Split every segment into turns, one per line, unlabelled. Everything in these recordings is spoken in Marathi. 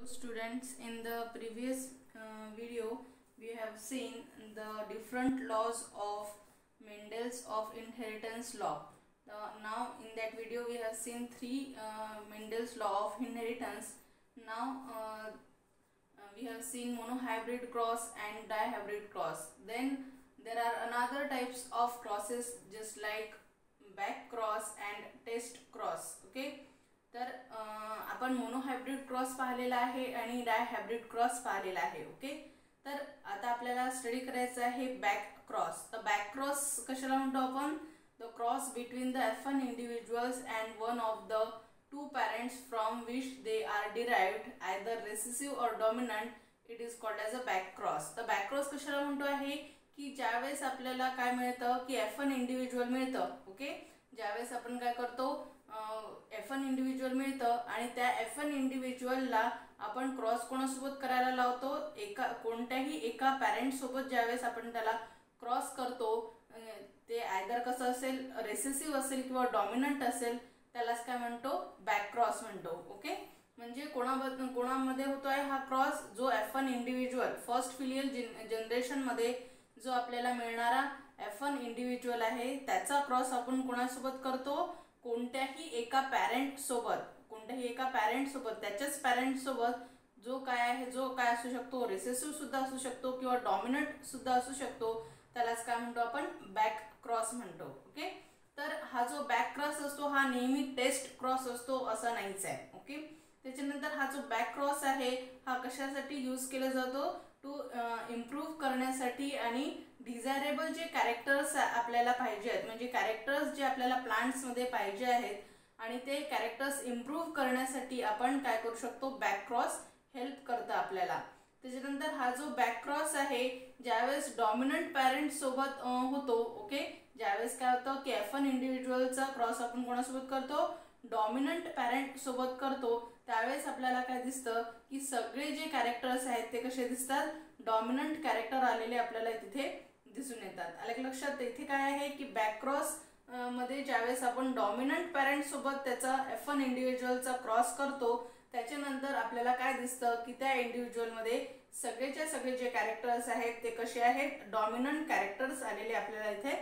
Students, in the previous video we have seen the different laws of Mendel's of inheritance law. Now in that video we have seen three Mendel's law of inheritance. Now we have seen monohybrid cross and dihybrid cross. Then there are another types of crosses just like back cross and test cross. Okay, तर आपण मोनोहायब्रिड क्रॉस पाहिलेला आहे आणि डायहायब्रिड क्रॉस पाहिलेला आहे. ओके, तर आता आपल्याला स्टडी करायचं आहे बॅक क्रॉस. तर बॅक क्रॉस कशाला म्हणतो आपण? The cross between the F1 individuals and one of the two parents from which they are derived either recessive or dominant, it is called as a back cross. तर बॅक क्रॉस कशाला म्हणतो आहे की ज्यावेळेस आपल्याला काय मिळतं की F1 इंडिव्हिज्युअल मिळतं. ओके, ज्यावेळेस आपण काय करतो F1 इंडिव्हिज्युअल मिळतं आणि त्या F1 इंडिव्हिज्युअलला आपण क्रॉस कोणासोबत करायला लावतो? कोणत्याही एका पॅरेंट सोबत ज्यावेळेस आपण त्याला क्रॉस करतो ते आयदर कसं असेल, रेसेसिव्ह असेल किंवा डॉमिनंट असेल, त्यालाच काय म्हणतो? बॅक क्रॉस म्हणतो. ओके, म्हणजे कोणामध्ये होतोय हा क्रॉस? जो F1 individual first filial generation मध्ये जो आपल्याला मिळणारा F1 इंडिव्हिज्युअल आहे त्याचा क्रॉस आपण कोणासोबत करतो? कोणत्याही एका पॅरेंट सोबत त्याच्याच पॅरेंट सोबत जो काय असू शकतो, रेसेसिव्ह सुद्धा असू शकतो किंवा डॉमिनंट सुद्धा असू शकतो, त्यालाच काय म्हणतो आपण? बॅक क्रॉस म्हणतो. ओके, तर हा जो बॅक क्रॉस असतो हा नेहमी टेस्ट क्रॉस असतो असं नाहीच आहे. ओके, त्याच्यानंतर हा जो बॅक क्रॉस आहे हा कशासाठी यूज केला जातो? टू इम्प्रूव्ह करण्यासाठी आणि डिझायरेबल जे कॅरेक्टर्स आपल्याला पाहिजे आहेत, म्हणजे कॅरेक्टर्स जे आपल्याला प्लांट्समध्ये पाहिजे आहेत आणि ते कॅरेक्टर्स इम्प्रूव्ह करण्यासाठी आपण काय करू शकतो? बॅक क्रॉस हेल्प करतं आपल्याला. त्याच्यानंतर हा जो बॅक क्रॉस आहे ज्यावेळेस डॉमिनंट पॅरेंट सोबत होतो. ओके, ज्यावेळेस काय होतं की F1 इंडिव्हिज्युअलचा क्रॉस आपण कोणासोबत करतो? डॉमिनंट पॅरेंट सोबत करतो. त्यावेळेस आपल्याला काय दिसतं की सगळे जे कॅरेक्टर्स आहेत ते कसे दिसतात? डॉमिनंट कॅरेक्टर आलेले आपल्याला तिथे दिसून येतात. आलं लक्षात? इथे काय आहे की बॅक क्रॉस मध्ये ज्यावेळेस आपण डॉमिनंट पॅरेंट सोबत त्याचा F1 इंडिव्हिज्युअलचा क्रॉस करतो त्याच्यानंतर आपल्याला काय दिसतं की त्या इंडिव्हिज्युअल मध्ये सगळेच्या सगळे जे कॅरेक्टर्स आहेत ते कसे आहेत? डॉमिनंट कॅरेक्टर्स आलेले आपल्याला इथे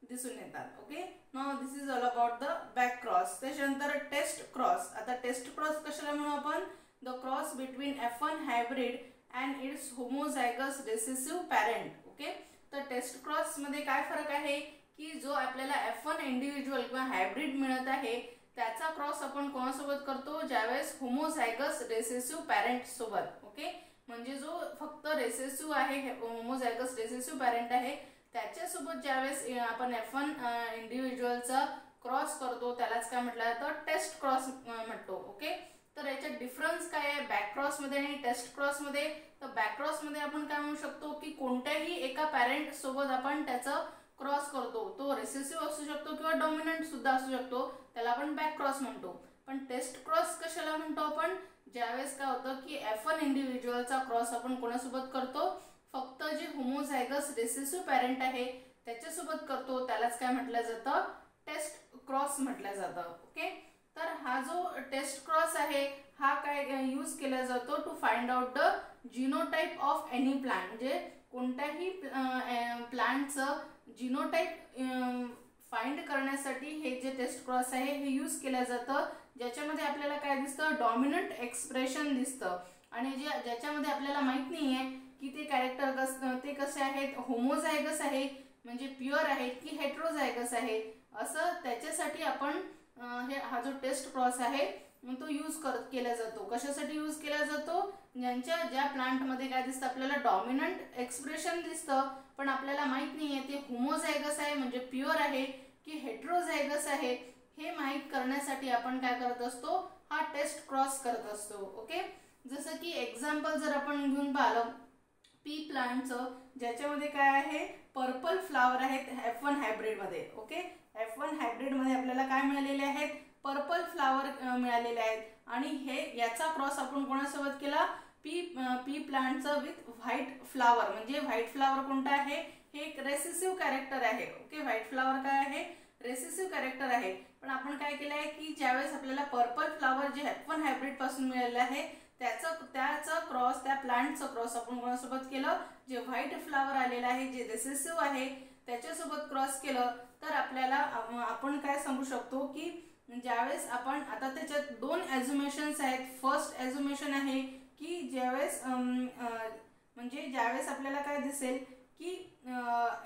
दिसून येतात. Okay, now this is all about the back cross. त्याच्यानंतर टेस्ट क्रॉस. आता टेस्ट क्रॉस कशाला म्हणू आपण? The cross between F1 hybrid and it's homozygous recessive parent. Okay, तर टेस्ट क्रॉस मध्ये काय फरक आहे की जो आपल्याला F1 इंडिव्हिज्युअल किंवा हायब्रिड मिळत आहे त्याचा क्रॉस आपण कोणासोबत करतो? ज्यावेळेस होमोझायगस रेसेसिव्ह पॅरेंट सोबत. ओके, म्हणजे जो फक्त रेसेसिव्ह आहे, होमोझायगस रेसेसिव्ह पॅरेंट आहे त्याच्यासोबत ज्यावेळेस आपण F1 इंडिव्हिज्युअलचा क्रॉस करतो त्यालाच काय म्हटलं जातं? टेस्ट क्रॉस म्हणतो. ओके, तर याच्यात डिफरन्स काय आहे बॅक क्रॉस मध्ये आणि टेस्ट क्रॉस मध्ये? तर बॅक क्रॉस मध्ये आपण काय म्हणू शकतो की कोणत्याही एका पॅरेंट सोबत आपण त्याचा क्रॉस करतो, तो रेसेसिव्ह असू शकतो किंवा डॉमिनंट सुद्धा असू शकतो, त्याला आपण बॅक क्रॉस म्हणतो. पण टेस्ट क्रॉस कशाला म्हणतो आपण? ज्यावेळेस काय होतं की F1 इंडिव्हिज्युअलचा क्रॉस आपण कोणासोबत करतो? फक्त जे होमोझायगस रेसेसिव्ह पॅरेंट आहे त्याच्यासोबत करतो, त्यालाच काय म्हटलं जातं? टेस्ट क्रॉस म्हटलं जातं. ओके, तर हा जो टेस्ट क्रॉस आहे हा काय यूज केला जातो? To find out the genotype of any plant. म्हणजे कोणत्याही प्लांटचं जिनोटाइप फाइंड करण्यासाठी हे जे टेस्ट क्रॉस आहे हे यूज केलं जातं. ज्याच्यामध्ये आपल्याला काय दिसतं? डॉमिनंट एक्सप्रेशन दिसतं आणि ज्याच्यामध्ये आपल्याला माहित नाहीये की ते कॅरेक्टर ते कसे आहेत, होमोझायगस आहे म्हणजे प्युअर आहेत की हेट्रोझायगस आहे, असं त्याच्यासाठी आपण हा जो टेस्ट क्रॉस आहे तो यूज केला जातो. कशासाठी यूज केला जातो? ज्या प्लांटमध्ये काय दिसतं आपल्याला? डॉमिनंट एक्सप्रेशन दिसतं पण आपल्याला माहित नाहीये ते होमोझायगस आहे म्हणजे प्युअर आहे की हेट्रोझायगस आहे, हे माहित करण्यासाठी आपण काय करत असतो? हा टेस्ट क्रॉस करत असतो. ओके, जसं की एक्झाम्पल जर आपण घेऊन पाहिलं पी प्लांटचं, ज्याच्यामध्ये काय आहे? पर्पल फ्लावर आहेत F1 हायब्रिड मध्ये. ओके, F1 हायब्रिड मध्ये आपल्याला काय मिळालेले आहेत? पर्पल फ्लावर मिळालेले आहेत आणि हे याचा क्रॉस आपण कोणासोबत केला? पी प्लांटचं विथ व्हाईट फ्लावर. म्हणजे व्हाईट फ्लावर कोणता आहे? हे एक रेसेसिव्ह कॅरेक्टर आहे. ओके, व्हाईट फ्लावर काय आहे? रेसेसिव्ह कॅरेक्टर आहे. पण आपण काय केलं आहे की ज्यावेळेस आपल्याला पर्पल फ्लावर जे F1 हायब्रिड पासून मिळालेलं आहे त्याचा क्रॉस, त्या प्लांटचं क्रॉस आपण कोणासोबत केलं, जे व्हाईट फ्लावर आलेलं आहे, जे रिसेसिव्ह आहे त्याच्यासोबत क्रॉस केलं, तर आपल्याला आपण काय सांगू शकतो की ज्यावेळेस आपण आता त्याच्यात दोन ॲझ्युमेशन्स आहेत. फर्स्ट ॲझ्युमेशन आहे की ज्यावेळेस म्हणजे ज्यावेळेस आपल्याला काय दिसेल की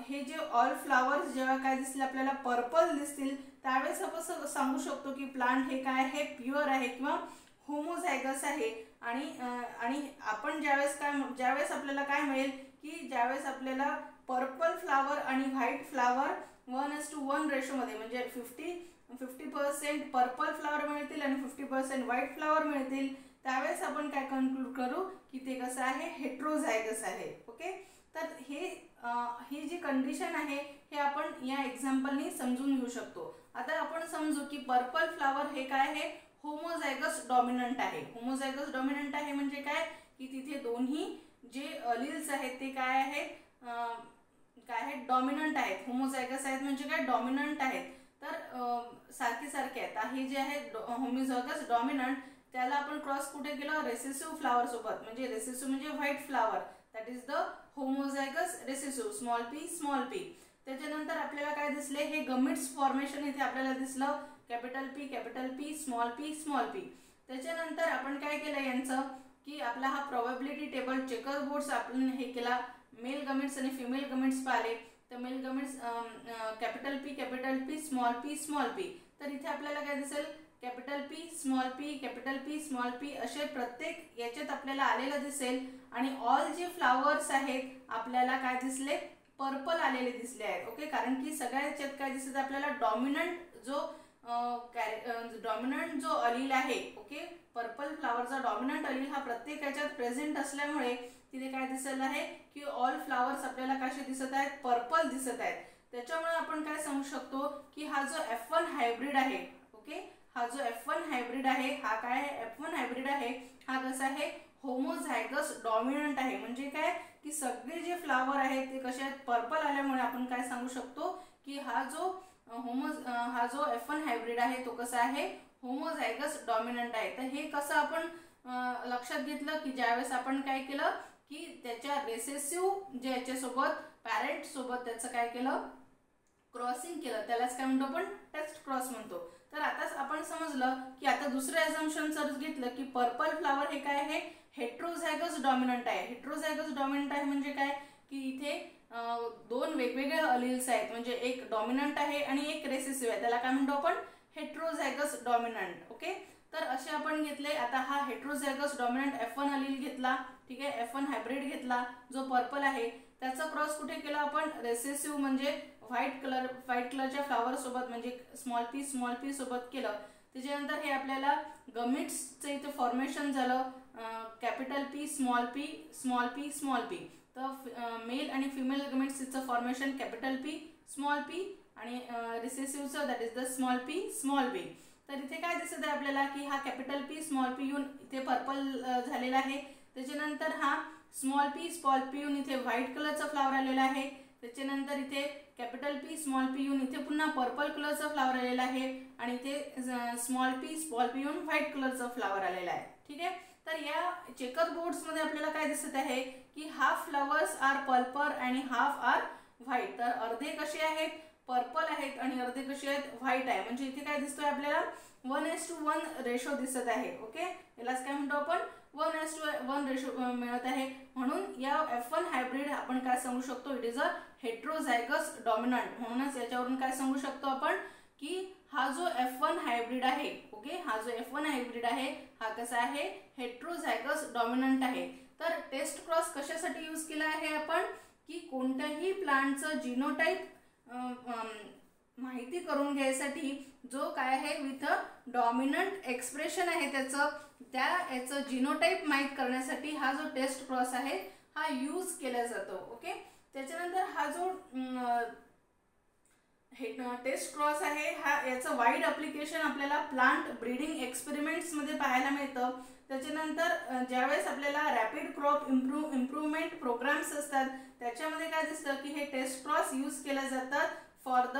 हे जे ऑल फ्लावर्स जेव्हा काय दिसतील आपल्याला पर्पल दिसतील, त्यावेळेस आपण सांगू शकतो की प्लांट हे काय आहे, प्युअर आहे किंवा होमोझायगस आहे. आणि आपण ज्यावेळेस आपल्याला काय मिळेल की ज्यावेळेस आपल्याला पर्पल फ्लावर आणि व्हाईट फ्लावर 1:1 रेशोमध्ये म्हणजे 50% पर्पल फ्लावर मिळतील आणि 50% व्हाईट फ्लावर मिळतील, त्यावेळेस आपण काय कन्क्लूड करू की ते कसं आहे, हेट्रोझायगस आहे. ओके, तर ही जी कंडिशन आहे हे आपण या एक्झाम्पलनी समजून घेऊ शकतो. आता आपण समजू की पर्पल फ्लावर हे काय आहे, होमोझायगस डॉमिनंट आहे. होमोझायगस डॉमिनंट आहे म्हणजे काय की तिथे दोन्ही जे अलील्स आहेत ते काय आहेत, डॉमिनंट आहेत. होमोझायगस आहेत म्हणजे काय, डॉमिनंट आहेत. तर सारखे आहेत. हे जे आहे होमोझायगस डॉमिनंट, त्याला आपण क्रॉस कुठे केलं, रेसेसिव्ह फ्लावर सोबत. म्हणजे रेसेसिव्ह म्हणजे white flower, that is the homozygous recessive, small P. त्याच्यानंतर आपल्याला काय दिसले, हे गमिट्स फॉर्मेशन इथे आपल्याला दिसलं, कॅपिटल पी, स्मॉल पी. त्याच्यानंतर आपण काय केलं यांचं की आपला हा प्रोबॅबिलिटी टेबल चेकर बोर्ड्स आपण हे केला, मेल गमिट्स आणि फिमेल गमिट्स पाहिले. तर male gametes capital P, small P. तर इथे आपल्याला काय दिसेल, कॅपिटल पी, स्मॉल पी असे प्रत्येक याच्यात आपल्याला आलेलं दिसेल. आणि ऑल जे फ्लावर्स आहेत आपल्याला काय दिसले, पर्पल आलेले दिसले आहेत. ओके, कारण की सगळ्या याच्यात काय दिसत आपल्याला, डॉमिनंट जो अलील आहे, ओके, पर्पल फ्लावरचा डॉमिनंट अलील हा प्रत्येक याच्यात प्रेझेंट असल्यामुळे तिथे काय दिसत आहे की ऑल फ्लावर्स आपल्याला कसे दिसत आहेत, पर्पल दिसत आहेत. त्याच्यामुळे आपण काय सांगू शकतो की हा जो F1 हायब्रिड आहे, ओके, हा जो F1 हायब्रिड आहे हा काय आहे, F1 हायब्रिड आहे हा कसा आहे, होमोझायगस डॉमिनंट आहे. म्हणजे काय की सगळे जे फ्लावर आहेत ते कसे आहेत, पर्पल आल्यामुळे आपण काय सांगू शकतो की हा जो F1 हायब्रिड आहे तो कसा आहे, होमोझायगस डॉमिनंट आहे. तर हे कसं आपण लक्षात घेतलं की ज्यावेळेस आपण काय केलं की त्याच्या रेसेसिव्ह जे याच्यासोबत पॅरेंट सोबत त्याचं काय केलं, क्रॉसिंग केलं, त्यालाच काय म्हणतो आपण, टेस्ट क्रॉस म्हणतो. तर आताच आपण समजलं की आता दुसरं ॲझम्पशन जर घेतलं की पर्पल फ्लावर हे काय आहे, हेट्रोझायगस डॉमिनंट आहे. हेट्रोझायगस डॉमिनंट आहे म्हणजे काय की इथे दोन वेगवेगळे अलील्स आहेत, म्हणजे एक डॉमिनंट आहे आणि एक रेसेसिव्ह आहे, त्याला काय म्हणतो आपण, हेट्रोझायगस डॉमिनंट. ओके, तर असे आपण घेतले. आता हा हेट्रोझायगस डॉमिनंट F1 अलील घेतला, ठीक आहे, F1 हायब्रिड घेतला जो पर्पल आहे, त्याचा क्रॉस कुठे केला आपण, रेसेसिव्ह म्हणजे व्हाईट कलरच्या फ्लावर सोबत म्हणजे स्मॉल पी सोबत केलं. त्याच्यानंतर हे आपल्याला गमिट्सचं इथे फॉर्मेशन झालं, कॅपिटल पी, स्मॉल पी. तर मेल आणि फिमेल गमिट्सचं formation capital P, small P आणि रिसेसिव्हचं that is the small P. तर इथे काय दिसत आहे आपल्याला की हा कॅपिटल पी, स्मॉल पी येऊन इथे पर्पल झालेला आहे. त्याच्यानंतर हा स्मॉल पी येऊन इथे व्हाईट कलरचा फ्लावर आलेला आहे. त्याच्यानंतर इथे कॅपिटल पी, स्मॉल पी येऊन इथे पुन्हा पर्पल कलरचा फ्लावर आलेला आहे आणि इथे स्मॉल पी येऊन व्हाईट कलरचा फ्लावर आलेला आहे. ठीक आहे, तर या चेकर बोर्ड्समध्ये आपल्याला काय दिसत आहे की हाफ फ्लावर्स आर पर्पल आणि हाफ आर व्हाईट. तर अर्धे कसे आहेत, पर्पल आहेत आणि अर्धे कसे आहेत, व्हाईट आहे. म्हणजे इथे काय दिसतोय आपल्याला 1:1 रेशो दिसत आहे. ओके, यालाच काय म्हणतो आपण, 1:1 रेशो मिळत आहे. म्हणून या F1 हायब्रिड आपण काय सांगू शकतो, it is a heterozygous dominant. म्हणूनच याच्यावरून काय सांगू शकतो आपण की हा जो F1 हायब्रिड आहे, ओके, हा जो F1 हायब्रिड आहे हा कसा आहे, हेट्रोझायगस डॉमिनंट आहे. तर टेस्ट क्रॉस कशासाठी यूज केला आहे आपण की कोणत्याही प्लांटचं जीनोटाइप माहिती करून घ्यायसाठी जो काय आहे विथ अ डॉमिनंट एक्सप्रेशन आहे याचं जीनोटाइप माहित करण्यासाठी हा जो टेस्ट क्रॉस आहे हा यूज केला जातो. ओके, त्याच्यानंतर हा जो टेस्ट क्रॉस आहे हा याचं वाईड ॲप्लिकेशन आपल्याला प्लांट ब्रीडिंग एक्सपेरिमेंट्समध्ये पाहायला मिळतं. त्याच्यानंतर ज्यावेळेस आपल्याला रॅपिड क्रॉप इम्प्रूव्हमेंट प्रोग्राम्स असतात त्याच्यामध्ये काय दिसतं की हे टेस्ट क्रॉस यूज केले जातात फॉर द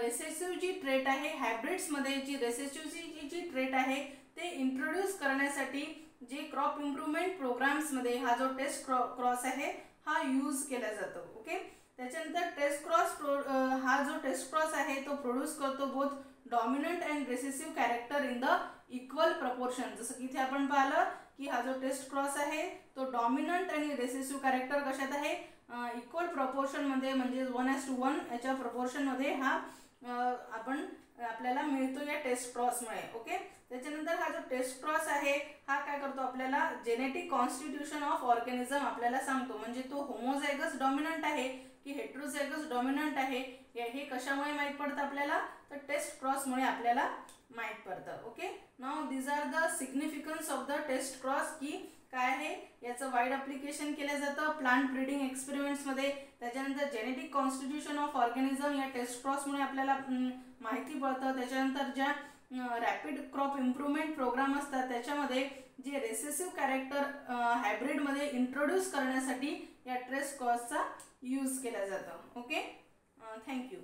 रेसेसिव्ह जी ट्रेट आहे हायब्रिड्समध्ये, जी रेसेसिव्ह जी ट्रेट आहे ते इंट्रोड्यूस करण्यासाठी जे क्रॉप इम्प्रूव्हमेंट प्रोग्राम्समध्ये हा जो टेस्ट क्रॉस आहे हा यूज केला जातो. ओके, त्याच्यानंतर टेस्ट क्रॉस हा जो टेस्ट क्रॉस आहे तो प्रोड्यूस करतो both dominant and recessive character in the equal proportion. जसं की इथे आपण पाहिलं की हा जो टेस्ट क्रॉस आहे तो डॉमिनंट आणि रेसेसिव्ह कॅरेक्टर कशात आहे, इक्वल प्रपोर्शनमध्ये, म्हणजे 1:1 याच्या प्रपोर्शनमध्ये हा आपल्याला मिळतो या टेस्ट क्रॉसमुळे. ओके, त्याच्यानंतर हा जो टेस्ट क्रॉस आहे हा काय करतो, आपल्याला जेनेटिक कॉन्स्टिट्यूशन ऑफ ऑर्गॅनिझम आपल्याला सांगतो. म्हणजे तो होमोझायगस डॉमिनंट आहे की हेट्रोझायगस डॉमिनंट आहे हे कशामुळे माहीत पडतं आपल्याला, तर टेस्ट क्रॉसमुळे आपल्याला माहीत पडतं. Okay, now these are the significance of the test cross, की काय आहे याचं वाईड ॲप्लिकेशन केलं जातं प्लांट ब्रीडिंग एक्सपेरिमेंट्समध्ये. त्याच्यानंतर जेनेटिक कॉन्स्टिट्यूशन ऑफ ऑर्गॅनिझम या टेस्ट क्रॉसमुळे आपल्याला माहिती पडतं. त्याच्यानंतर ज्या रॅपिड क्रॉप इम्प्रूव्हमेंट प्रोग्राम असतात त्याच्यामध्ये जे रेसेसिव्ह कॅरेक्टर हायब्रिडमध्ये इंट्रोड्यूस करण्यासाठी या टेस्ट क्रॉसचा यूज केला जातो. Okay, thank you.